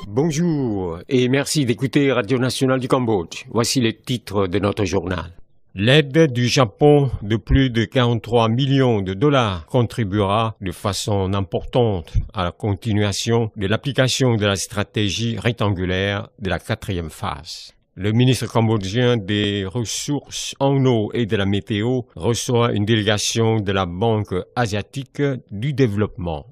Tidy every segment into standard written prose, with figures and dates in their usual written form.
Bonjour et merci d'écouter Radio Nationale du Cambodge. Voici les titres de notre journal. L'aide du Japon de plus de 43 millions de dollars contribuera de façon importante à la continuation de l'application de la stratégie rectangulaire de la 4e phase. Le ministre cambodgien des Ressources en eau et de la météo reçoit une délégation de la Banque asiatique du développement.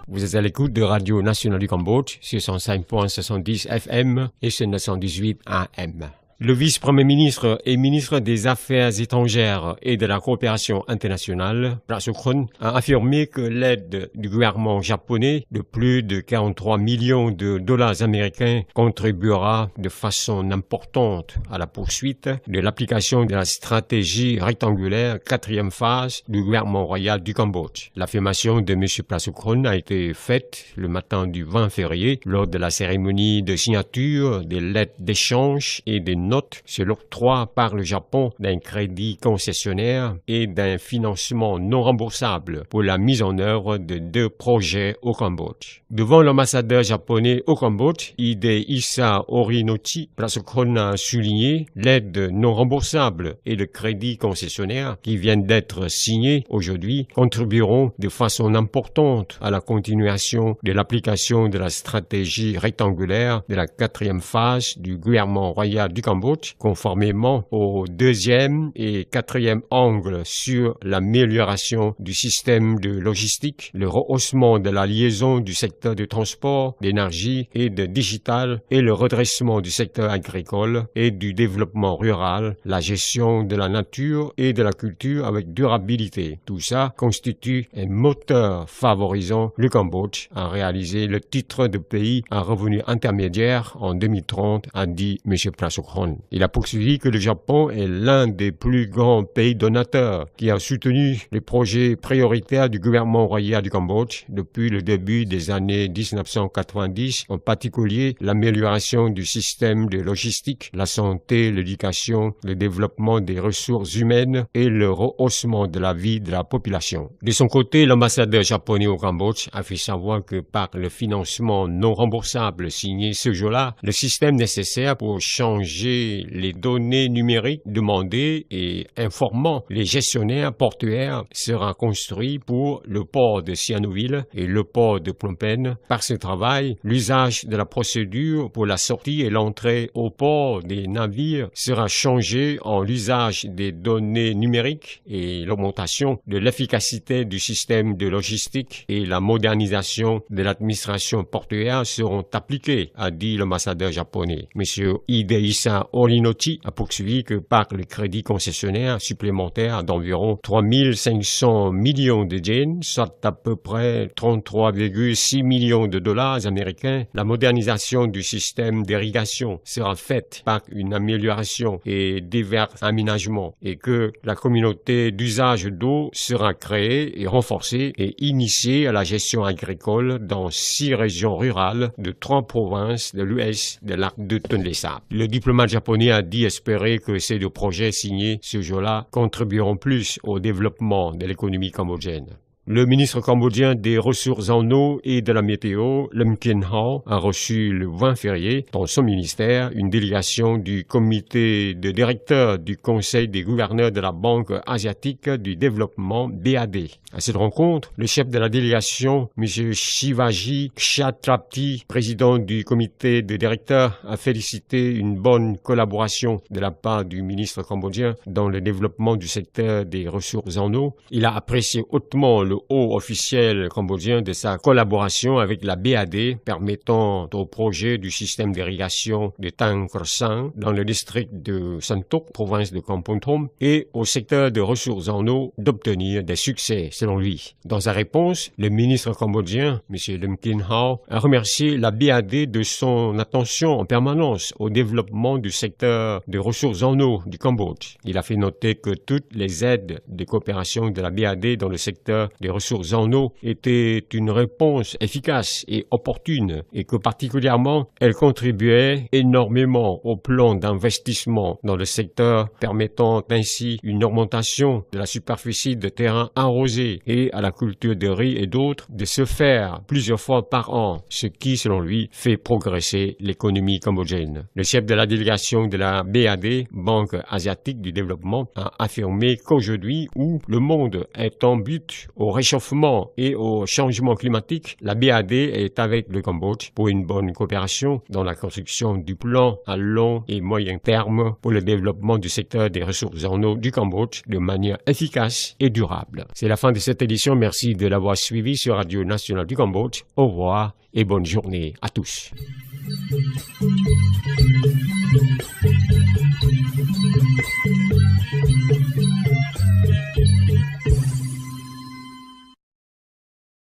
Vous êtes à l'écoute de Radio Nationale du Cambodge sur 105.70 FM et sur 918 AM. Le vice-premier ministre et ministre des Affaires étrangères et de la coopération internationale, Prak Sokhonn, a affirmé que l'aide du gouvernement japonais de plus de 43 millions de dollars américains contribuera de façon importante à la poursuite de l'application de la stratégie rectangulaire 4e phase du gouvernement royal du Cambodge. L'affirmation de M. Prak Sokhonn a été faite le matin du 20 février lors de la cérémonie de signature des lettres d'échange et des note sur l'octroi par le Japon d'un crédit concessionnaire et d'un financement non remboursable pour la mise en œuvre de 2 projets au Cambodge. Devant l'ambassadeur japonais au Cambodge, Hidehisa Horinochi, Prak Sokhonn a souligné l'aide non remboursable et le crédit concessionnaire qui viennent d'être signés aujourd'hui contribueront de façon importante à la continuation de l'application de la stratégie rectangulaire de la 4e phase du gouvernement royal du Cambodge, conformément au 2e et 4e angle sur l'amélioration du système de logistique, le rehaussement de la liaison du secteur de transport, d'énergie et de digital et le redressement du secteur agricole et du développement rural, la gestion de la nature et de la culture avec durabilité. Tout ça constitue un moteur favorisant le Cambodge à réaliser le titre de pays à revenu intermédiaire en 2030, a dit M. Prak Sokhonn. Il a poursuivi que le Japon est l'un des plus grands pays donateurs qui a soutenu les projets prioritaires du gouvernement royal du Cambodge depuis le début des années 1990, en particulier l'amélioration du système de logistique, la santé, l'éducation, le développement des ressources humaines et le rehaussement de la vie de la population. De son côté, l'ambassadeur japonais au Cambodge a fait savoir que par le financement non remboursable signé ce jour-là, le système nécessaire pour changer les données numériques demandées et informant les gestionnaires portuaires sera construit pour le port de Sihanoukville et le port de Phnom Penh. Par ce travail, l'usage de la procédure pour la sortie et l'entrée au port des navires sera changé en l'usage des données numériques et l'augmentation de l'efficacité du système de logistique et la modernisation de l'administration portuaire seront appliquées, a dit l'ambassadeur japonais. M. Hidehisa Horinochi a poursuivi que par le crédit concessionnaire supplémentaire d'environ 3500 millions de yens, soit à peu près 33,6 millions de dollars américains, la modernisation du système d'irrigation sera faite par une amélioration et divers aménagements et que la communauté d'usage d'eau sera créée et renforcée et initiée à la gestion agricole dans 6 régions rurales de 3 provinces de l'ouest de l'arc de Tonlé Sap. Le diplomate japonais a dit espérer que ces 2 projets signés ce jour-là contribueront plus au développement de l'économie cambodgienne. Le ministre cambodgien des Ressources en eau et de la météo, Lim Kin Hau, a reçu le 20 février dans son ministère une délégation du comité de directeurs du Conseil des gouverneurs de la Banque asiatique du développement BAD. À cette rencontre, le chef de la délégation, M. Shivaji Kshatrapti, président du comité de directeurs, a félicité une bonne collaboration de la part du ministre cambodgien dans le développement du secteur des ressources en eau. Il a apprécié hautement le haut officiel cambodgien de sa collaboration avec la BAD permettant au projet du système d'irrigation de Tang Krasang dans le district de Santok, province de Kampong Thom, et au secteur de ressources en eau d'obtenir des succès, selon lui. Dans sa réponse, le ministre cambodgien, M. Lim Kin Hau, a remercié la BAD de son attention en permanence au développement du secteur des ressources en eau du Cambodge. Il a fait noter que toutes les aides de coopération de la BAD dans le secteur des des ressources en eau était une réponse efficace et opportune et que particulièrement elle contribuait énormément au plan d'investissement dans le secteur, permettant ainsi une augmentation de la superficie de terrain arrosé et à la culture de riz et d'autres de se faire plusieurs fois par an, ce qui, selon lui, fait progresser l'économie cambodgienne. Le chef de la délégation de la BAD, Banque asiatique du développement, a affirmé qu'aujourd'hui, où le monde est en but au réchauffement et au changement climatique, la BAD est avec le Cambodge pour une bonne coopération dans la construction du plan à long et moyen terme pour le développement du secteur des ressources en eau du Cambodge de manière efficace et durable. C'est la fin de cette édition. Merci de l'avoir suivi sur Radio Nationale du Cambodge. Au revoir et bonne journée à tous.